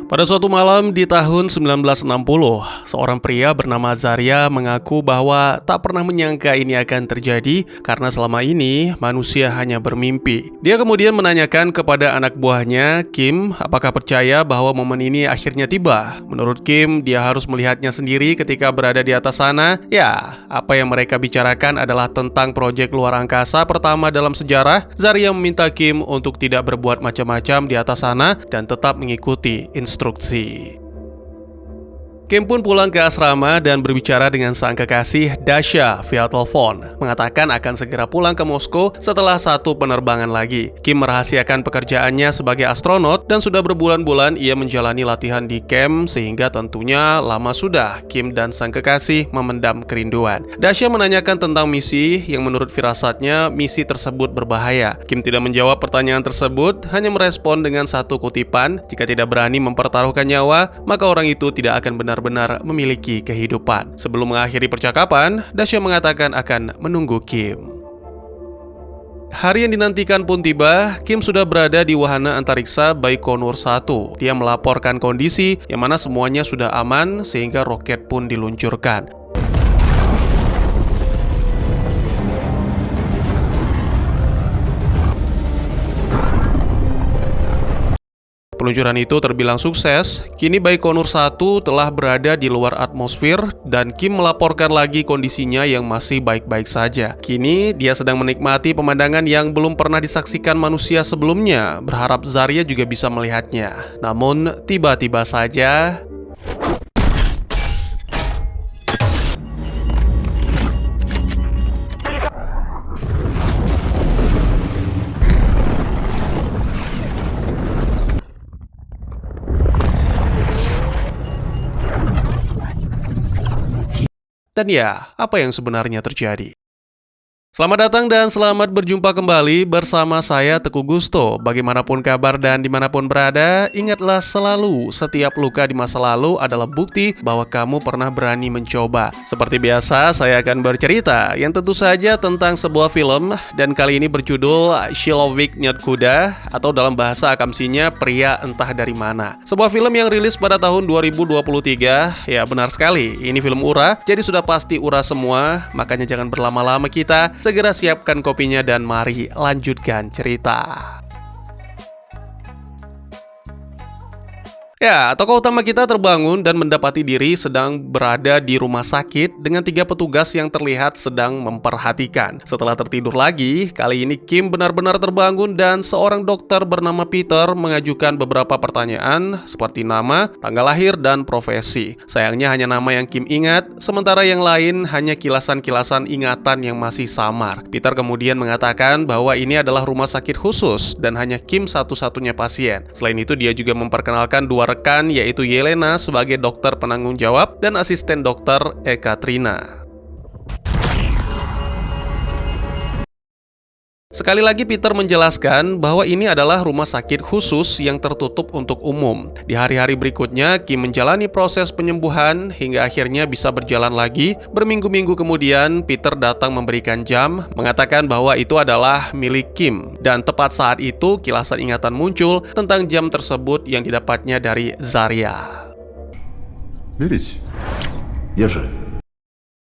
Pada suatu malam di tahun 1960, seorang pria bernama Zarya mengaku bahwa tak pernah menyangka ini akan terjadi karena selama ini manusia hanya bermimpi. Dia kemudian menanyakan kepada anak buahnya, Kim, apakah percaya bahwa momen ini akhirnya tiba? Menurut Kim, dia harus melihatnya sendiri ketika berada di atas sana. Ya, apa yang mereka bicarakan adalah tentang proyek luar angkasa pertama dalam sejarah. Zarya meminta Kim untuk tidak berbuat macam-macam di atas sana dan tetap mengikuti instruksi. Kim pun pulang ke asrama dan berbicara dengan sang kekasih Dasha via telepon, mengatakan akan segera pulang ke Moskow setelah satu penerbangan lagi. Kim merahasiakan pekerjaannya sebagai astronot dan sudah berbulan-bulan ia menjalani latihan di camp sehingga tentunya lama sudah Kim dan sang kekasih memendam kerinduan. Dasha menanyakan tentang misi yang menurut firasatnya misi tersebut berbahaya. Kim tidak menjawab pertanyaan tersebut, hanya merespon dengan satu kutipan, jika tidak berani mempertaruhkan nyawa, maka orang itu tidak akan benar-benar memiliki kehidupan. Sebelum mengakhiri percakapan, Dasha mengatakan akan menunggu Kim. Hari yang dinantikan pun tiba. Kim sudah berada di wahana antariksa Baikonur 1. Dia melaporkan kondisi yang mana semuanya sudah aman sehingga roket pun diluncurkan. Peluncuran itu terbilang sukses. Kini Baikonur 1 telah berada di luar atmosfer dan Kim melaporkan lagi kondisinya yang masih baik-baik saja. Kini dia sedang menikmati pemandangan yang belum pernah disaksikan manusia sebelumnya. Berharap Zarya juga bisa melihatnya. Namun tiba-tiba saja dan ya, apa yang sebenarnya terjadi? Selamat datang dan selamat berjumpa kembali bersama saya Teguh Gusto. Bagaimanapun kabar dan dimanapun berada, ingatlah selalu setiap luka di masa lalu adalah bukti bahwa kamu pernah berani mencoba. Seperti biasa, saya akan bercerita yang tentu saja tentang sebuah film dan kali ini berjudul Shilovik Nyatkuda atau dalam bahasa akamsinya Pria Entah Dari Mana. Sebuah film yang rilis pada tahun 2023. Ya benar sekali, ini film Ura, jadi sudah pasti Ura semua, makanya jangan berlama-lama kita. Segera siapkan kopinya dan mari lanjutkan cerita. Ya, tokoh utama kita terbangun dan mendapati diri sedang berada di rumah sakit dengan 3 petugas yang terlihat sedang memperhatikan. Setelah tertidur lagi, kali ini Kim benar-benar terbangun dan seorang dokter bernama Peter mengajukan beberapa pertanyaan seperti nama, tanggal lahir, dan profesi. Sayangnya hanya nama yang Kim ingat, sementara yang lain hanya kilasan-kilasan ingatan yang masih samar. Peter kemudian mengatakan bahwa ini adalah rumah sakit khusus dan hanya Kim satu-satunya pasien. Selain itu, dia juga memperkenalkan 2 rekan yaitu Yelena sebagai dokter penanggung jawab dan asisten dokter Ekaterina. Sekali lagi Peter menjelaskan bahwa ini adalah rumah sakit khusus yang tertutup untuk umum. Di hari-hari berikutnya, Kim menjalani proses penyembuhan hingga akhirnya bisa berjalan lagi. Berminggu-minggu kemudian, Peter datang memberikan jam, mengatakan bahwa itu adalah milik Kim. Dan tepat saat itu, kilasan ingatan muncul tentang jam tersebut yang didapatnya dari Zarya.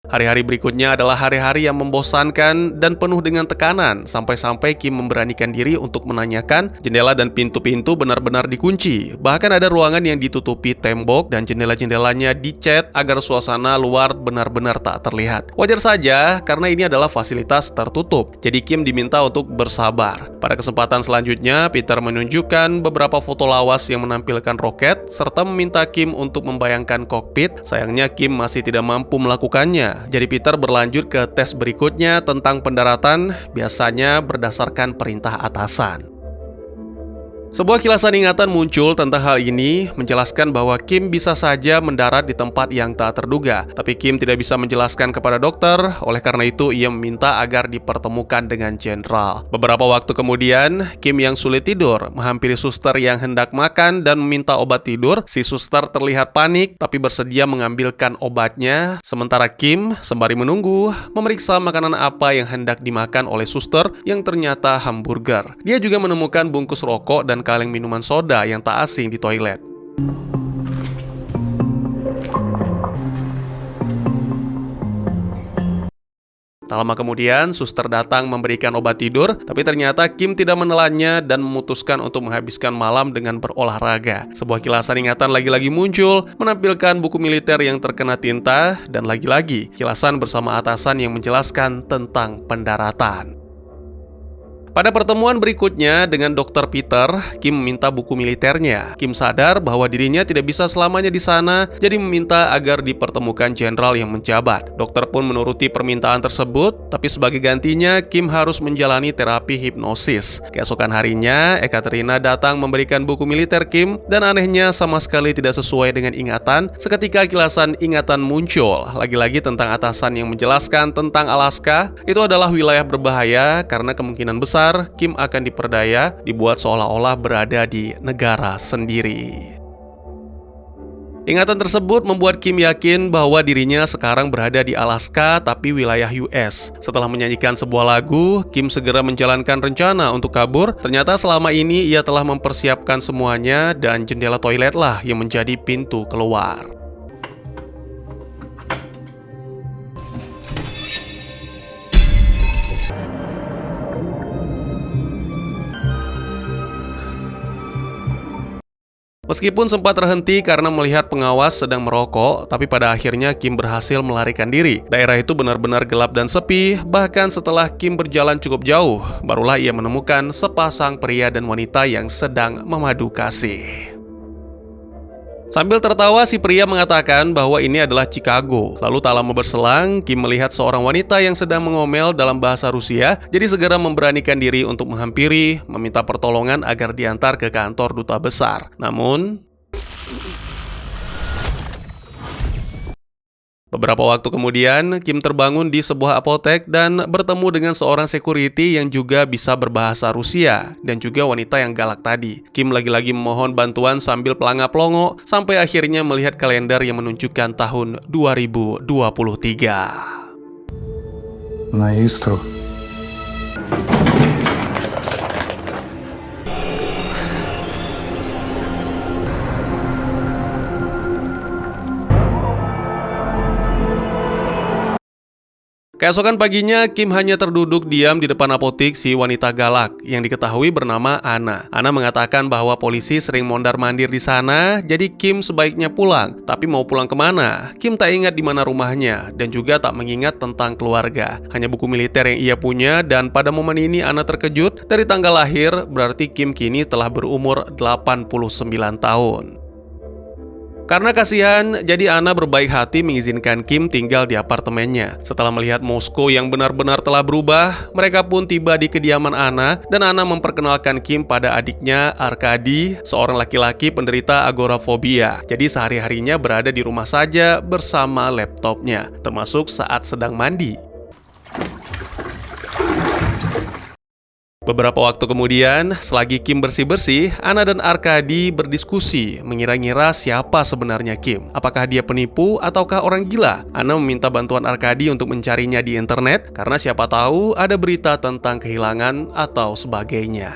Hari-hari berikutnya adalah hari-hari yang membosankan dan penuh dengan tekanan, sampai-sampai Kim memberanikan diri untuk menanyakan jendela dan pintu-pintu benar-benar dikunci. Bahkan ada ruangan yang ditutupi tembok dan jendela-jendelanya dicat agar suasana luar benar-benar tak terlihat. Wajar saja, karena ini adalah fasilitas tertutup, jadi Kim diminta untuk bersabar. Pada kesempatan selanjutnya, Peter menunjukkan beberapa foto lawas yang menampilkan roket, serta meminta Kim untuk membayangkan kokpit. Sayangnya Kim masih tidak mampu melakukannya. Jadi Peter berlanjut ke tes berikutnya tentang pendaratan, biasanya berdasarkan perintah atasan. Sebuah kilasan ingatan muncul tentang hal ini, menjelaskan bahwa Kim bisa saja mendarat di tempat yang tak terduga. Tapi Kim tidak bisa menjelaskan kepada dokter, oleh karena itu ia meminta agar dipertemukan dengan jenderal. Beberapa waktu kemudian, Kim yang sulit tidur menghampiri suster yang hendak makan dan meminta obat tidur. Si suster terlihat panik, tapi bersedia mengambilkan obatnya. Sementara Kim, sembari menunggu, memeriksa makanan apa yang hendak dimakan oleh suster yang ternyata hamburger. Dia juga menemukan bungkus rokok dan kaleng minuman soda yang tak asing di toilet. Tak lama kemudian, suster datang memberikan obat tidur, tapi ternyata Kim tidak menelannya dan memutuskan untuk menghabiskan malam dengan berolahraga. Sebuah kilasan ingatan lagi-lagi muncul, menampilkan buku militer yang terkena tinta, dan lagi-lagi kilasan bersama atasan yang menjelaskan tentang pendaratan. Pada pertemuan berikutnya dengan Dr. Peter, Kim meminta buku militernya. Kim sadar bahwa dirinya tidak bisa selamanya di sana, jadi meminta agar dipertemukan jenderal yang menjabat. Dokter pun menuruti permintaan tersebut, tapi sebagai gantinya Kim harus menjalani terapi hipnosis. Keesokan harinya, Ekaterina datang memberikan buku militer Kim, dan anehnya sama sekali tidak sesuai dengan ingatan. Seketika kilasan ingatan muncul, lagi-lagi tentang atasan yang menjelaskan tentang Alaska. Itu adalah wilayah berbahaya karena kemungkinan besar Kim akan diperdaya, dibuat seolah-olah berada di negara sendiri. Ingatan tersebut membuat Kim yakin bahwa dirinya sekarang berada di Alaska tapi wilayah US. Setelah menyanyikan sebuah lagu, Kim segera menjalankan rencana untuk kabur. Ternyata selama ini ia telah mempersiapkan semuanya dan jendela toiletlah yang menjadi pintu keluar. Meskipun sempat terhenti karena melihat pengawas sedang merokok, tapi pada akhirnya Kim berhasil melarikan diri. Daerah itu benar-benar gelap dan sepi, bahkan setelah Kim berjalan cukup jauh, barulah ia menemukan sepasang pria dan wanita yang sedang memadu kasih. Sambil tertawa, si pria mengatakan bahwa ini adalah Chicago. Lalu tak lama berselang, Kim melihat seorang wanita yang sedang mengomel dalam bahasa Rusia, jadi segera memberanikan diri untuk menghampiri, meminta pertolongan agar diantar ke kantor duta besar. Namun, beberapa waktu kemudian, Kim terbangun di sebuah apotek dan bertemu dengan seorang security yang juga bisa berbahasa Rusia dan juga wanita yang galak tadi. Kim lagi-lagi memohon bantuan sambil pelangap-longo sampai akhirnya melihat kalender yang menunjukkan tahun 2023. Maestro. Keesokan paginya, Kim hanya terduduk diam di depan apotik si wanita galak yang diketahui bernama Anna. Anna mengatakan bahwa polisi sering mondar-mandir di sana, jadi Kim sebaiknya pulang. Tapi mau pulang kemana? Kim tak ingat di mana rumahnya dan juga tak mengingat tentang keluarga. Hanya buku militer yang ia punya, dan pada momen ini Anna terkejut. Dari tanggal lahir, berarti Kim kini telah berumur 89 tahun. Karena kasihan, jadi Anna berbaik hati mengizinkan Kim tinggal di apartemennya. Setelah melihat Moskow yang benar-benar telah berubah, mereka pun tiba di kediaman Anna, dan Anna memperkenalkan Kim pada adiknya Arkady, seorang laki-laki penderita agorafobia. Jadi sehari-harinya berada di rumah saja bersama laptopnya, termasuk saat sedang mandi. Beberapa waktu kemudian, selagi Kim bersih-bersih, Anna dan Arkady berdiskusi mengira-ngira siapa sebenarnya Kim. Apakah dia penipu ataukah orang gila? Anna meminta bantuan Arkady untuk mencarinya di internet karena siapa tahu ada berita tentang kehilangan atau sebagainya.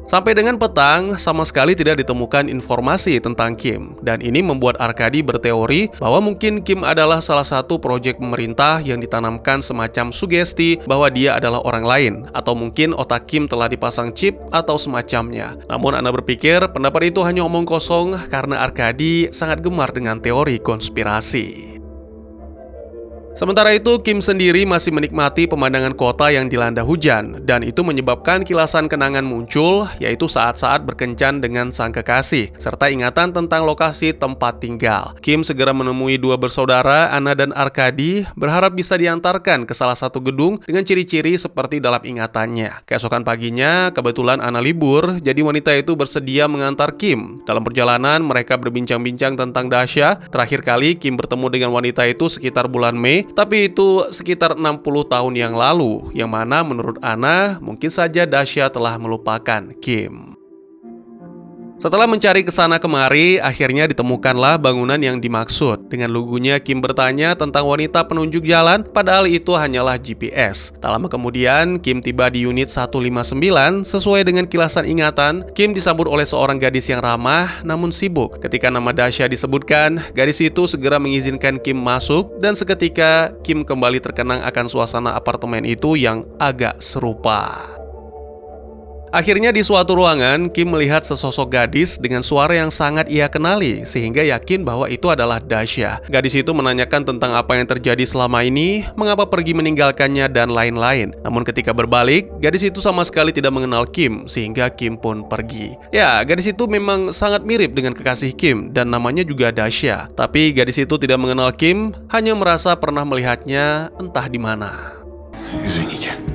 Sampai dengan petang, sama sekali tidak ditemukan informasi tentang Kim. Dan ini membuat Arkady berteori bahwa mungkin Kim adalah salah satu proyek pemerintah yang ditanamkan semacam sugesti bahwa dia adalah orang lain. Atau mungkin otak Kim telah dipasang chip atau semacamnya. Namun Anna berpikir pendapat itu hanya omong kosong karena Arkady sangat gemar dengan teori konspirasi. Sementara itu, Kim sendiri masih menikmati pemandangan kota yang dilanda hujan, dan itu menyebabkan kilasan kenangan muncul, yaitu saat-saat berkencan dengan sang kekasih, serta ingatan tentang lokasi tempat tinggal. Kim segera menemui dua bersaudara, Anna dan Arkady, berharap bisa diantarkan ke salah satu gedung dengan ciri-ciri seperti dalam ingatannya. Keesokan paginya, kebetulan Anna libur, jadi wanita itu bersedia mengantar Kim. Dalam perjalanan, mereka berbincang-bincang tentang Dasha. Terakhir kali, Kim bertemu dengan wanita itu sekitar bulan Mei, tapi itu sekitar 60 tahun yang lalu, yang mana menurut Anna, mungkin saja Dasha telah melupakan Kim. Setelah mencari kesana kemari, akhirnya ditemukanlah bangunan yang dimaksud. Dengan lugunya, Kim bertanya tentang wanita penunjuk jalan, padahal itu hanyalah GPS. Tak lama kemudian, Kim tiba di unit 159. Sesuai dengan kilasan ingatan, Kim disambut oleh seorang gadis yang ramah namun sibuk. Ketika nama Dasha disebutkan, gadis itu segera mengizinkan Kim masuk, dan seketika Kim kembali terkenang akan suasana apartemen itu yang agak serupa. Akhirnya di suatu ruangan, Kim melihat sesosok gadis dengan suara yang sangat ia kenali, sehingga yakin bahwa itu adalah Dasha. Gadis itu menanyakan tentang apa yang terjadi selama ini, mengapa pergi meninggalkannya, dan lain-lain. Namun ketika berbalik, gadis itu sama sekali tidak mengenal Kim, sehingga Kim pun pergi. Ya, gadis itu memang sangat mirip dengan kekasih Kim, dan namanya juga Dasha. Tapi gadis itu tidak mengenal Kim, hanya merasa pernah melihatnya entah di mana. Извините.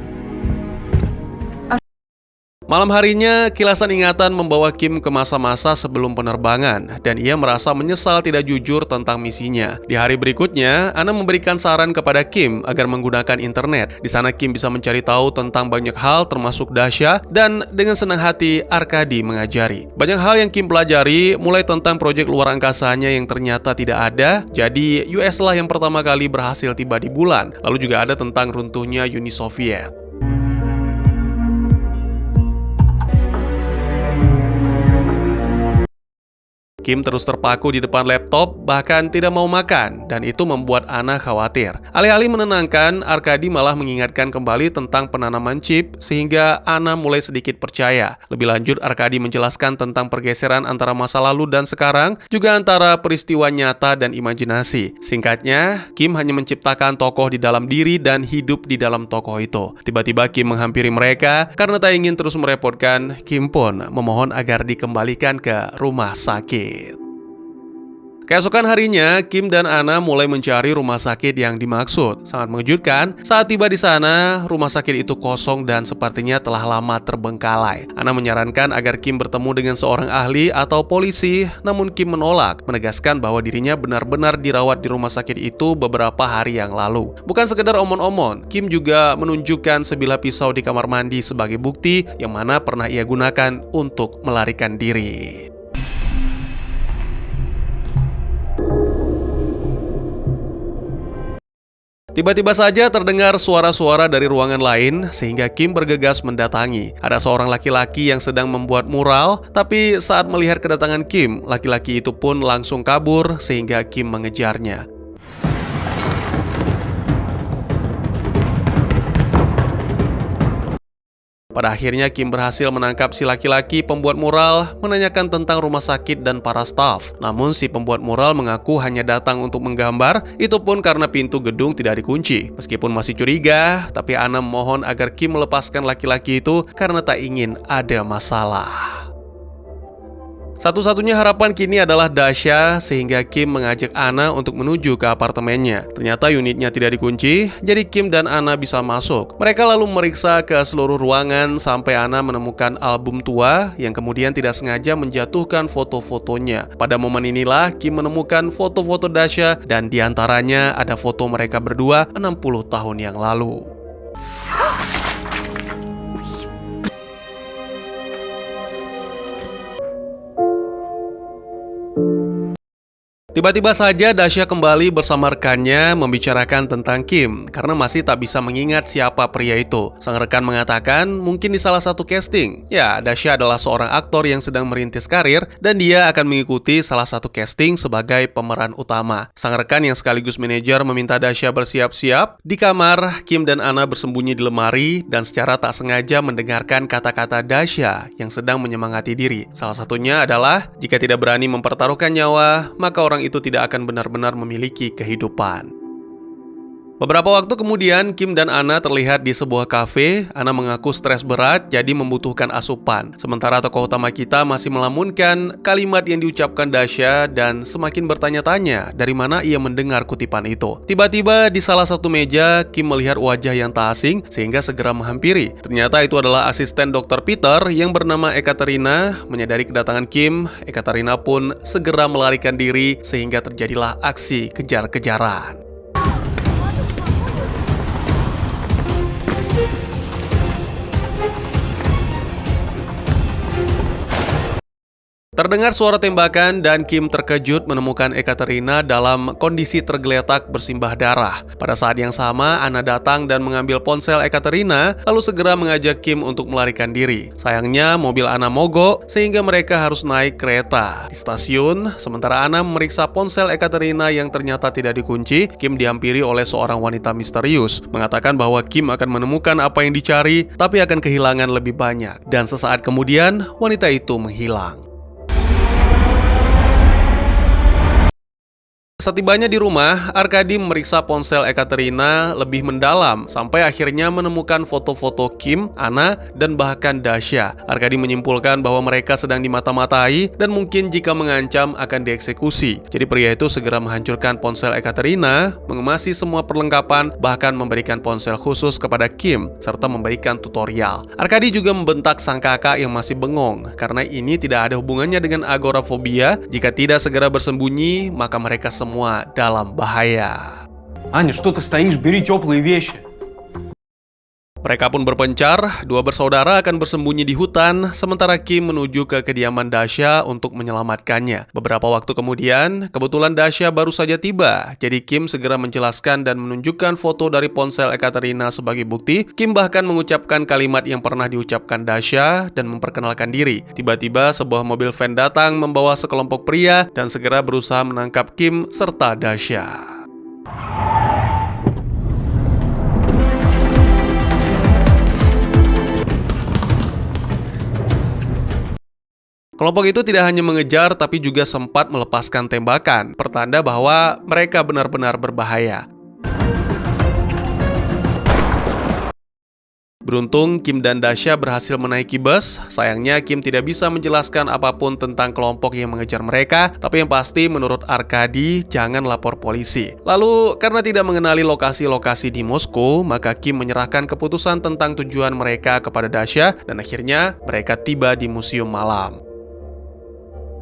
Malam harinya, kilasan ingatan membawa Kim ke masa-masa sebelum penerbangan, dan ia merasa menyesal tidak jujur tentang misinya. Di hari berikutnya, Ana memberikan saran kepada Kim agar menggunakan internet. Di sana Kim bisa mencari tahu tentang banyak hal termasuk Dasha, dan dengan senang hati Arkady mengajari. Banyak hal yang Kim pelajari, mulai tentang proyek luar angkasanya yang ternyata tidak ada, jadi US lah yang pertama kali berhasil tiba di bulan. Lalu juga ada tentang runtuhnya Uni Soviet. Kim terus terpaku di depan laptop, bahkan tidak mau makan, dan itu membuat Ana khawatir. Alih-alih menenangkan, Arkady malah mengingatkan kembali tentang penanaman chip, sehingga Ana mulai sedikit percaya. Lebih lanjut, Arkady menjelaskan tentang pergeseran antara masa lalu dan sekarang, juga antara peristiwa nyata dan imajinasi. Singkatnya, Kim hanya menciptakan tokoh di dalam diri dan hidup di dalam tokoh itu. Tiba-tiba Kim menghampiri mereka, karena tak ingin terus merepotkan, Kim pun memohon agar dikembalikan ke rumah sakit. Keesokan harinya, Kim dan Ana mulai mencari rumah sakit yang dimaksud. Sangat mengejutkan, saat tiba di sana, rumah sakit itu kosong dan sepertinya telah lama terbengkalai. Ana menyarankan agar Kim bertemu dengan seorang ahli atau polisi, namun Kim menolak, menegaskan bahwa dirinya benar-benar dirawat di rumah sakit itu beberapa hari yang lalu. Bukan sekedar omon-omon, Kim juga menunjukkan sebilah pisau di kamar mandi sebagai bukti yang mana pernah ia gunakan untuk melarikan diri. Tiba-tiba saja terdengar suara-suara dari ruangan lain, sehingga Kim bergegas mendatangi. Ada seorang laki-laki yang sedang membuat mural, tapi saat melihat kedatangan Kim, laki-laki itu pun langsung kabur, sehingga Kim mengejarnya. Pada akhirnya Kim berhasil menangkap si laki-laki pembuat mural, menanyakan tentang rumah sakit dan para staf. Namun si pembuat mural mengaku hanya datang untuk menggambar, itu pun karena pintu gedung tidak dikunci. Meskipun masih curiga, tapi Ana memohon agar Kim melepaskan laki-laki itu karena tak ingin ada masalah. Satu-satunya harapan kini adalah Dasha, sehingga Kim mengajak Ana untuk menuju ke apartemennya. Ternyata unitnya tidak dikunci, jadi Kim dan Ana bisa masuk. Mereka lalu memeriksa ke seluruh ruangan sampai Ana menemukan album tua yang kemudian tidak sengaja menjatuhkan foto-fotonya. Pada momen inilah Kim menemukan foto-foto Dasha, dan diantaranya ada foto mereka berdua 60 tahun yang lalu. Tiba-tiba saja Dasha kembali bersama rekannya membicarakan tentang Kim karena masih tak bisa mengingat siapa pria itu. Sang rekan mengatakan mungkin di salah satu casting. Ya, Dasha adalah seorang aktor yang sedang merintis karir dan dia akan mengikuti salah satu casting sebagai pemeran utama. Sang rekan yang sekaligus manajer meminta Dasha bersiap-siap. Di kamar, Kim dan Ana bersembunyi di lemari dan secara tak sengaja mendengarkan kata-kata Dasha yang sedang menyemangati diri. Salah satunya adalah, jika tidak berani mempertaruhkan nyawa, maka orang itu tidak akan benar-benar memiliki kehidupan. Beberapa waktu kemudian, Kim dan Ana terlihat di sebuah kafe. Ana mengaku stres berat, jadi membutuhkan asupan. Sementara tokoh utama kita masih melamunkan kalimat yang diucapkan Dasha dan semakin bertanya-tanya dari mana ia mendengar kutipan itu. Tiba-tiba di salah satu meja, Kim melihat wajah yang tak asing sehingga segera menghampiri. Ternyata itu adalah asisten Dr. Peter yang bernama Ekaterina. Menyadari kedatangan Kim, Ekaterina pun segera melarikan diri sehingga terjadilah aksi kejar-kejaran. Terdengar suara tembakan dan Kim terkejut menemukan Ekaterina dalam kondisi tergeletak bersimbah darah. Pada saat yang sama, Anna datang dan mengambil ponsel Ekaterina, lalu segera mengajak Kim untuk melarikan diri. Sayangnya, mobil Anna mogok sehingga mereka harus naik kereta. Di stasiun, sementara Anna memeriksa ponsel Ekaterina yang ternyata tidak dikunci, Kim dihampiri oleh seorang wanita misterius, mengatakan bahwa Kim akan menemukan apa yang dicari, tapi akan kehilangan lebih banyak. Dan sesaat kemudian, wanita itu menghilang. Setibanya di rumah, Arkadi memeriksa ponsel Ekaterina lebih mendalam sampai akhirnya menemukan foto-foto Kim, Anna, dan bahkan Dasha. Arkadi menyimpulkan bahwa mereka sedang dimata-matai dan mungkin jika mengancam akan dieksekusi. Jadi pria itu segera menghancurkan ponsel Ekaterina, mengemasi semua perlengkapan, bahkan memberikan ponsel khusus kepada Kim, serta memberikan tutorial. Arkadi juga membentak sang kakak yang masih bengong, karena ini tidak ada hubungannya dengan agorafobia. Jika tidak segera bersembunyi, maka mereka semua dalam bahaya. Аня, что ты стоишь? Бери теплые вещи. Mereka pun berpencar, dua bersaudara akan bersembunyi di hutan, sementara Kim menuju ke kediaman Dasha untuk menyelamatkannya. Beberapa waktu kemudian, kebetulan Dasha baru saja tiba, jadi Kim segera menjelaskan dan menunjukkan foto dari ponsel Ekaterina sebagai bukti. Kim bahkan mengucapkan kalimat yang pernah diucapkan Dasha dan memperkenalkan diri. Tiba-tiba sebuah mobil van datang membawa sekelompok pria dan segera berusaha menangkap Kim serta Dasha. Kelompok itu tidak hanya mengejar, tapi juga sempat melepaskan tembakan, pertanda bahwa mereka benar-benar berbahaya. Beruntung, Kim dan Dasha berhasil menaiki bus. Sayangnya, Kim tidak bisa menjelaskan apapun tentang kelompok yang mengejar mereka, tapi yang pasti menurut Arkadi, jangan lapor polisi. Lalu, karena tidak mengenali lokasi-lokasi di Moskow, maka Kim menyerahkan keputusan tentang tujuan mereka kepada Dasha, dan akhirnya mereka tiba di museum malam.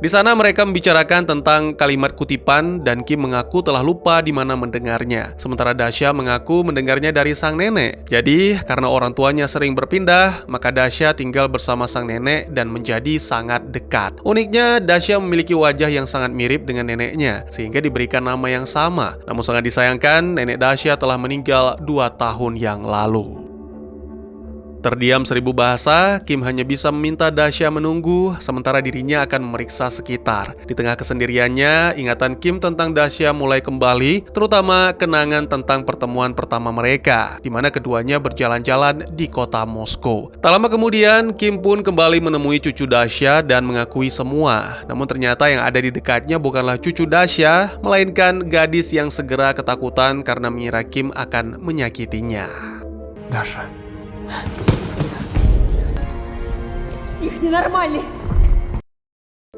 Di sana mereka membicarakan tentang kalimat kutipan dan Kim mengaku telah lupa di mana mendengarnya. Sementara Dasha mengaku mendengarnya dari sang nenek. Jadi, karena orang tuanya sering berpindah, maka Dasha tinggal bersama sang nenek dan menjadi sangat dekat. Uniknya, Dasha memiliki wajah yang sangat mirip dengan neneknya, sehingga diberikan nama yang sama. Namun sangat disayangkan, nenek Dasha telah meninggal 2 tahun yang lalu. Terdiam 1000 bahasa, Kim hanya bisa meminta Dasha menunggu, sementara dirinya akan memeriksa sekitar. Di tengah kesendiriannya, ingatan Kim tentang Dasha mulai kembali, terutama kenangan tentang pertemuan pertama mereka, di mana keduanya berjalan-jalan di kota Moskow. Tak lama kemudian, Kim pun kembali menemui cucu Dasha dan mengakui semua. Namun ternyata yang ada di dekatnya bukanlah cucu Dasha, melainkan gadis yang segera ketakutan karena mengira Kim akan menyakitinya. Даша.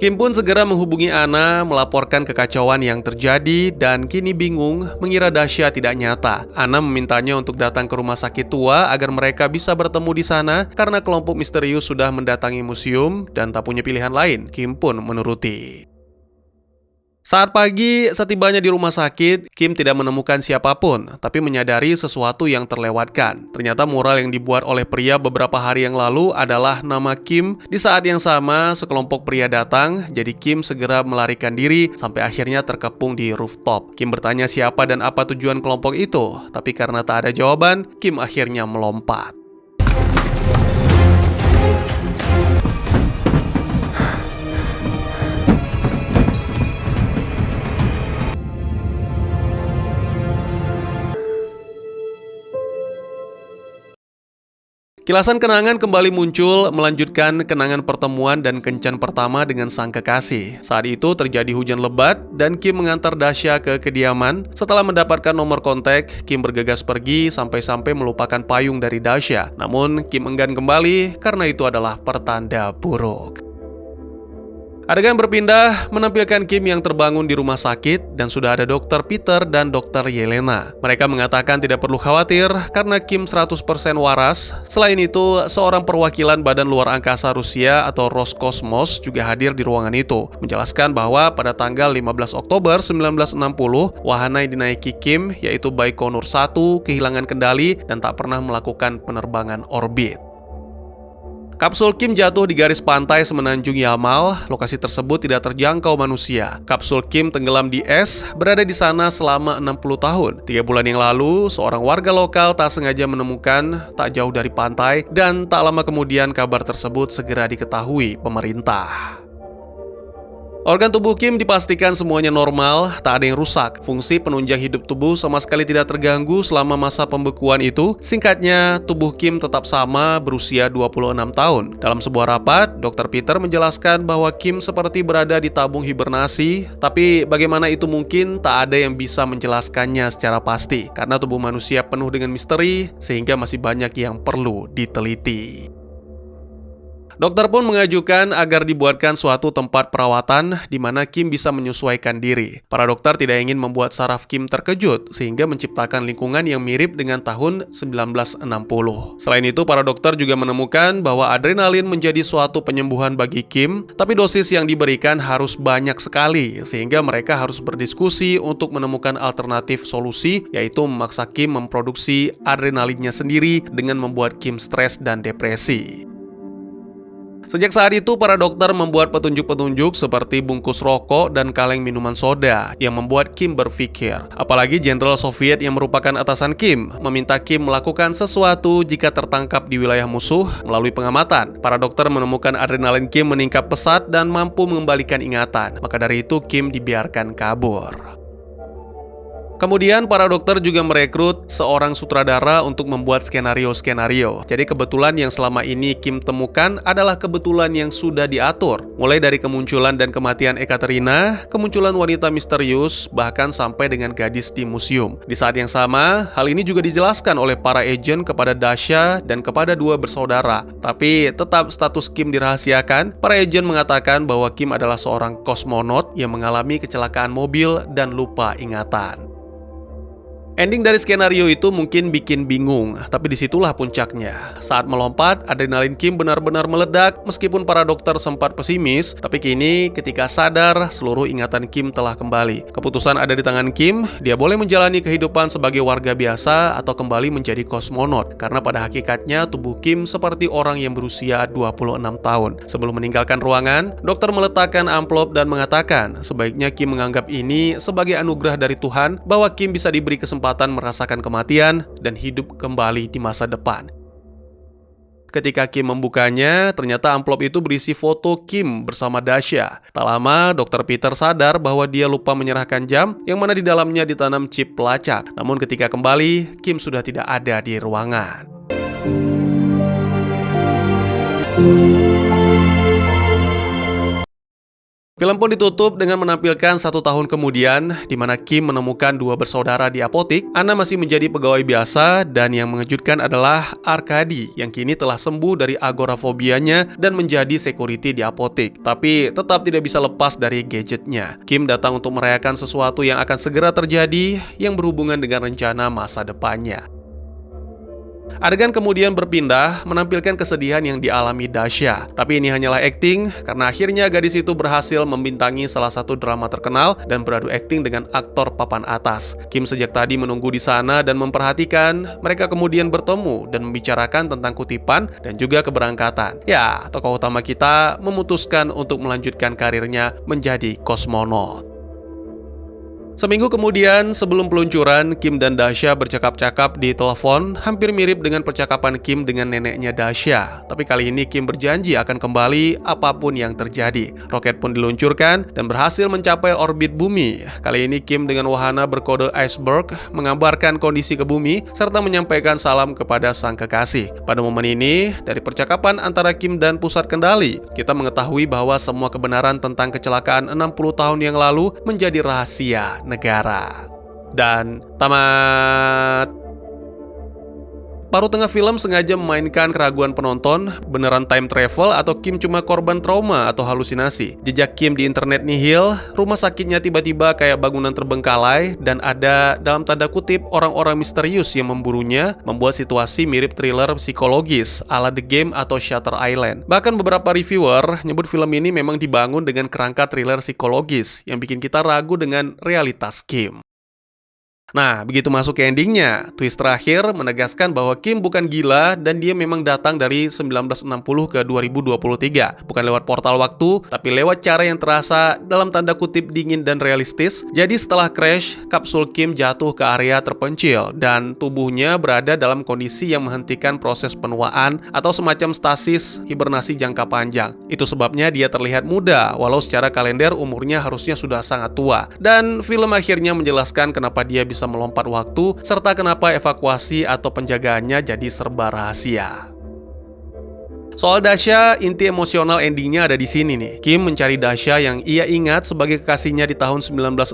Kim pun segera menghubungi Anna, melaporkan kekacauan yang terjadi, dan kini bingung mengira Dasha tidak nyata. Anna memintanya untuk datang ke rumah sakit tua agar mereka bisa bertemu di sana karena kelompok misterius sudah mendatangi museum dan tak punya pilihan lain. Kim pun menuruti. Saat pagi, setibanya di rumah sakit, Kim tidak menemukan siapapun, tapi menyadari sesuatu yang terlewatkan. Ternyata mural yang dibuat oleh pria beberapa hari yang lalu adalah nama Kim. Di saat yang sama, sekelompok pria datang, jadi Kim segera melarikan diri sampai akhirnya terkepung di rooftop. Kim bertanya siapa dan apa tujuan kelompok itu, tapi karena tak ada jawaban, Kim akhirnya melompat. Kilasan kenangan kembali muncul, melanjutkan kenangan pertemuan dan kencan pertama dengan sang kekasih. Saat itu terjadi hujan lebat dan Kim mengantar Dasha ke kediaman. Setelah mendapatkan nomor kontak, Kim bergegas pergi sampai-sampai melupakan payung dari Dasha. Namun Kim enggan kembali karena itu adalah pertanda buruk. Adegan berpindah menampilkan Kim yang terbangun di rumah sakit dan sudah ada Dr. Peter dan Dr. Yelena. Mereka mengatakan tidak perlu khawatir karena Kim 100% waras. Selain itu, seorang perwakilan Badan Luar Angkasa Rusia atau Roskosmos juga hadir di ruangan itu, menjelaskan bahwa pada tanggal 15 Oktober 1960, wahana yang dinaiki Kim yaitu Baikonur 1 kehilangan kendali dan tak pernah melakukan penerbangan orbit. Kapsul Kim jatuh di garis pantai semenanjung Yamal. Lokasi tersebut tidak terjangkau manusia. Kapsul Kim tenggelam di es, berada di sana selama 60 tahun. 3 bulan yang lalu, seorang warga lokal tak sengaja menemukan tak jauh dari pantai, dan tak lama kemudian kabar tersebut segera diketahui pemerintah. Organ tubuh Kim dipastikan semuanya normal, tak ada yang rusak. Fungsi penunjang hidup tubuh sama sekali tidak terganggu selama masa pembekuan itu. Singkatnya, tubuh Kim tetap sama berusia 26 tahun. Dalam sebuah rapat, Dr. Peter menjelaskan bahwa Kim seperti berada di tabung hibernasi, tapi bagaimana itu mungkin tak ada yang bisa menjelaskannya secara pasti. Karena tubuh manusia penuh dengan misteri, sehingga masih banyak yang perlu diteliti. Dokter pun mengajukan agar dibuatkan suatu tempat perawatan di mana Kim bisa menyesuaikan diri. Para dokter tidak ingin membuat saraf Kim terkejut, sehingga menciptakan lingkungan yang mirip dengan tahun 1960. Selain itu, para dokter juga menemukan bahwa adrenalin menjadi suatu penyembuhan bagi Kim, tapi dosis yang diberikan harus banyak sekali, sehingga mereka harus berdiskusi untuk menemukan alternatif solusi, yaitu memaksa Kim memproduksi adrenalinnya sendiri dengan membuat Kim stres dan depresi. Sejak saat itu, para dokter membuat petunjuk-petunjuk seperti bungkus rokok dan kaleng minuman soda yang membuat Kim berpikir. Apalagi Jenderal Soviet yang merupakan atasan Kim meminta Kim melakukan sesuatu jika tertangkap di wilayah musuh. Melalui pengamatan, para dokter menemukan adrenalin Kim meningkat pesat dan mampu mengembalikan ingatan. Maka dari itu, Kim dibiarkan kabur. Kemudian para dokter juga merekrut seorang sutradara untuk membuat skenario-skenario. Jadi kebetulan yang selama ini Kim temukan adalah kebetulan yang sudah diatur. Mulai dari kemunculan dan kematian Ekaterina, kemunculan wanita misterius, bahkan sampai dengan gadis di museum. Di saat yang sama, hal ini juga dijelaskan oleh para agen kepada Dasha dan kepada 2 bersaudara. Tapi tetap status Kim dirahasiakan. Para agen mengatakan bahwa Kim adalah seorang kosmonot yang mengalami kecelakaan mobil dan lupa ingatan. Ending dari skenario itu mungkin bikin bingung, tapi disitulah puncaknya. Saat melompat, adrenalin Kim benar-benar meledak. Meskipun para dokter sempat pesimis, tapi kini ketika sadar, seluruh ingatan Kim telah kembali. Keputusan ada di tangan Kim, dia boleh menjalani kehidupan sebagai warga biasa atau kembali menjadi kosmonot. Karena pada hakikatnya tubuh Kim seperti orang yang berusia 26 tahun. Sebelum meninggalkan ruangan, dokter meletakkan amplop dan mengatakan, sebaiknya Kim menganggap ini sebagai anugerah dari Tuhan, bahwa Kim bisa diberi kesempatan merasakan kematian dan hidup kembali di masa depan. Ketika Kim membukanya, ternyata amplop itu berisi foto Kim bersama Dasha. Tak lama, Dr. Peter sadar bahwa dia lupa menyerahkan jam yang mana di dalamnya ditanam chip pelacak. Namun ketika kembali, Kim sudah tidak ada di ruangan. Film pun ditutup dengan menampilkan 1 tahun kemudian, di mana Kim menemukan 2 bersaudara di apotik. Anna masih menjadi pegawai biasa, dan yang mengejutkan adalah Arkady, yang kini telah sembuh dari agorafobianya dan menjadi security di apotik. Tapi tetap tidak bisa lepas dari gadgetnya. Kim datang untuk merayakan sesuatu yang akan segera terjadi, yang berhubungan dengan rencana masa depannya. Adegan kemudian berpindah menampilkan kesedihan yang dialami Dasha. Tapi ini hanyalah akting, karena akhirnya gadis itu berhasil membintangi salah satu drama terkenal dan beradu akting dengan aktor papan atas. Kim sejak tadi menunggu di sana dan memperhatikan. Mereka kemudian bertemu dan membicarakan tentang kutipan dan juga keberangkatan. Ya, tokoh utama kita memutuskan untuk melanjutkan karirnya menjadi kosmonot. Seminggu kemudian, sebelum peluncuran, Kim dan Dasha bercakap-cakap di telepon, hampir mirip dengan percakapan Kim dengan neneknya Dasha. Tapi kali ini Kim berjanji akan kembali apapun yang terjadi. Roket pun diluncurkan dan berhasil mencapai orbit bumi. Kali ini Kim dengan wahana berkode Iceberg mengabarkan kondisi ke bumi, serta menyampaikan salam kepada sang kekasih. Pada momen ini, dari percakapan antara Kim dan pusat kendali, kita mengetahui bahwa semua kebenaran tentang kecelakaan 60 tahun yang lalu menjadi rahasia negara. Dan tamat. Paruh tengah film sengaja memainkan keraguan penonton, beneran time travel atau Kim cuma korban trauma atau halusinasi. Jejak Kim di internet nihil, rumah sakitnya tiba-tiba kayak bangunan terbengkalai, dan ada dalam tanda kutip orang-orang misterius yang memburunya, membuat situasi mirip thriller psikologis ala The Game atau Shutter Island. Bahkan beberapa reviewer nyebut film ini memang dibangun dengan kerangka thriller psikologis yang bikin kita ragu dengan realitas Kim. Nah, begitu masuk ke endingnya, twist terakhir menegaskan bahwa Kim bukan gila dan dia memang datang dari 1960 ke 2023. Bukan lewat portal waktu, tapi lewat cara yang terasa dalam tanda kutip dingin dan realistis. Jadi setelah crash, kapsul Kim jatuh ke area terpencil dan tubuhnya berada dalam kondisi yang menghentikan proses penuaan atau semacam stasis hibernasi jangka panjang. Itu sebabnya dia terlihat muda, walau secara kalender umurnya harusnya sudah sangat tua. Dan film akhirnya menjelaskan kenapa dia bisa melompat waktu, serta kenapa evakuasi atau penjagaannya jadi serba rahasia. Soal Dasha, inti emosional endingnya ada di sini nih. Kim mencari Dasha yang ia ingat sebagai kekasihnya di tahun 1960.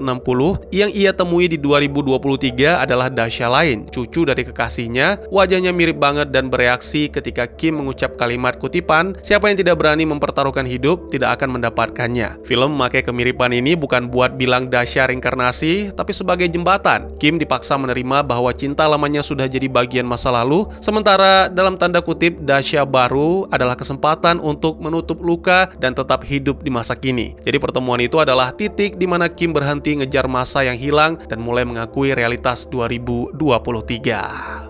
Yang ia temui di 2023 adalah Dasha lain, cucu dari kekasihnya. Wajahnya mirip banget dan bereaksi ketika Kim mengucap kalimat kutipan, "Siapa yang tidak berani mempertaruhkan hidup, tidak akan mendapatkannya." Film memakai kemiripan ini bukan buat bilang Dasha reinkarnasi, tapi sebagai jembatan. Kim dipaksa menerima bahwa cinta lamanya sudah jadi bagian masa lalu, sementara dalam tanda kutip Dasha baru adalah kesempatan untuk menutup luka dan tetap hidup di masa kini. Jadi pertemuan itu adalah titik di mana Kim berhenti ngejar masa yang hilang dan mulai mengakui realitas 2023.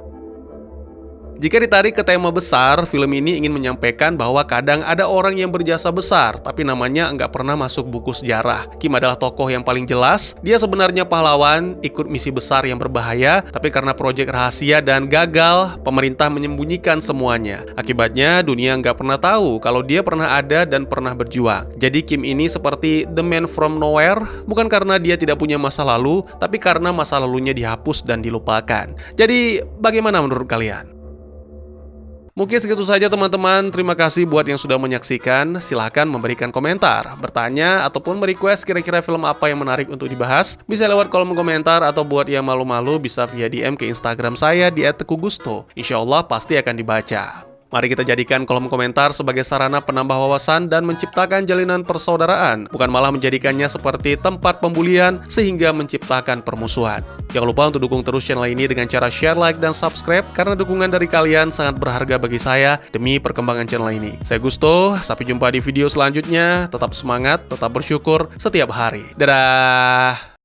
Jika ditarik ke tema besar, film ini ingin menyampaikan bahwa kadang ada orang yang berjasa besar, tapi namanya nggak pernah masuk buku sejarah. Kim adalah tokoh yang paling jelas. Dia sebenarnya pahlawan, ikut misi besar yang berbahaya, tapi karena proyek rahasia dan gagal, pemerintah menyembunyikan semuanya. Akibatnya, dunia nggak pernah tahu kalau dia pernah ada dan pernah berjuang. Jadi Kim ini seperti the man from nowhere, bukan karena dia tidak punya masa lalu, tapi karena masa lalunya dihapus dan dilupakan. Jadi, bagaimana menurut kalian? Mungkin segitu saja teman-teman, terima kasih buat yang sudah menyaksikan. Silahkan memberikan komentar, bertanya, ataupun merequest kira-kira film apa yang menarik untuk dibahas. Bisa lewat kolom komentar atau buat yang malu-malu bisa via DM ke Instagram saya di @tekugusto. Insya Allah pasti akan dibaca. Mari kita jadikan kolom komentar sebagai sarana penambah wawasan dan menciptakan jalinan persaudaraan, bukan malah menjadikannya seperti tempat pembulian sehingga menciptakan permusuhan. Jangan lupa untuk dukung terus channel ini dengan cara share, like, dan subscribe, karena dukungan dari kalian sangat berharga bagi saya demi perkembangan channel ini. Saya Gusto, sampai jumpa di video selanjutnya. Tetap semangat, tetap bersyukur setiap hari. Dadah!